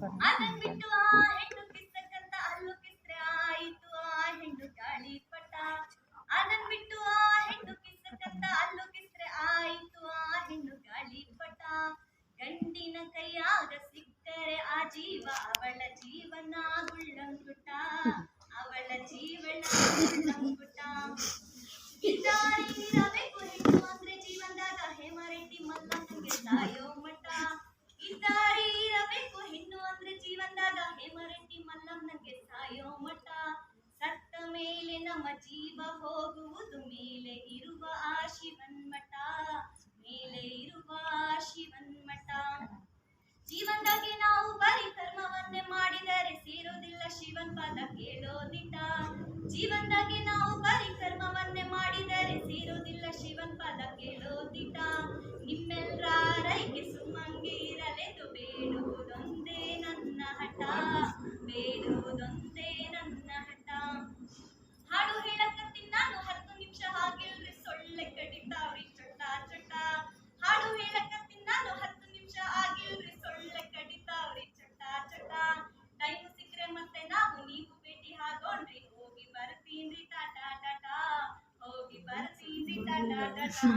ಅದನ್ ಬಿಟ್ಟು ಆ ಹೆಣ್ಣು ಕಿಸ್ತಕ್ಕಂತ ಅಲ್ಲು ಕಿಸ್ರೆ ಆಯಿತು ಆ ಹೆಣ್ಣು ಗಾಳಿಪಟ. ಅದನ್ ಬಿಟ್ಟು ಆ ಹೆಣ್ಣು ಕಿಸ್ತಕ್ಕಂತ ಅಲ್ಲು ಕಿಸ್ರೆ ಆಯಿತು ಆ ಹೆಣ್ಣು ಗಾಳಿಪಟ. ಗಂಡಿನ ಕೈಯಾಗ ಸಿಕ್ಕರೆ ಆ ಜೀವ ಅವಳ ಜೀವನ ಗುಳ್ಳಂಗುಟ, ಅವಳ ಜೀವನ ಗುಳ್ಳಂಗುಟ. ಇದ್ದಾರಿರಬೇಕು ಹೆಣ್ಣು ಅಂದ್ರೆ ಜೀವನದಾಗ ಹೇಮರೆಡ್ಡಿ ಮಲ್ಲಮ್ಮಂಗೆ ಸಾಯೋ ಮಠ. ಇದ್ದಾರಿ ಇರಬೇಕು ಹೆಣ್ಣು ಅಂದ್ರೆ ಜೀವನದಾಗ ಹೇಮರೆಡ್ಡಿ ಮಲ್ಲಮ್ಮಂಗೆ ಸಾಯೋ ಮಠ. ಸತ್ತ ಮೇಲೆ ನಮ್ಮ ಜೀವ ಹೋಗುವುದು ಮೇಲೆ ಇರುವ ಆ ಶಿವನ್ಮಠ, ಮೇಲೆ ಇರುವ ಆ ಶಿವನ್ಮಠ. ಜೀವನದಾಗೆ ನಾವು ಬರೀ ಕರ್ಮವನ್ನೇ ಮಾಡಿದರೆ ಸೇರೋದಿಲ್ಲ ಶಿವನ್ ಪದ ಕೇಳೋದಿಟ. ಜೀವನದಾಗೆ ನಾವು ಬರೀ ಕರ್ಮವನ್ನೇ ಮಾಡಿದರೆ ಸೇರೋದಿಲ್ಲ ಶಿವನ್ ಪದ ಕೇಳೋದಿಟ. ನಿಮ್ಮೆಲ್ಲರೈಗೆ ಸುಮ್ಮಂಗೆ ಇರಲೆಂದು ಬೇಡುವುದೊಂದೇ ನನ್ನ ಹಠ, ಬೇಡುವುದೊಂದೇ ನನ್ನ ಹಠ. ಹಾಡು ಹೇಳಕತ್ತೀನಿ ನಾನು 10 ನಿಮಿಷ ಹಾಗಿಲ್ರಿ ಸೊಳ್ಳೆ ಕಡಿತಾವ್ರಿ ಚೊಟ ಚೊಟ. ಹಾಡು ಹೇಳಕತ್ತೀನಿ ನಾನು 10 ನಿಮಿಷ ಆಗಿಲ್ರಿ ಸೊಳ್ಳೆ ಕಡಿತಾವ್ರಿ ಚೊಟ ಚೊಟ. ಟೈಮ್ ಸಿಕ್ರೆ ಮತ್ತೆ ನಾವು ನೀವು ಭೇಟಿ ಆಗೋಣ್ರಿ, ಹೋಗಿ ಬರ್ತೀನ್ರಿ ಟಾಟಾ ಟಾಟಾ, ಹೋಗಿ ಬರ್ತೀನ್ರಿ ಟಾಟಾ ಟಾಟಾ.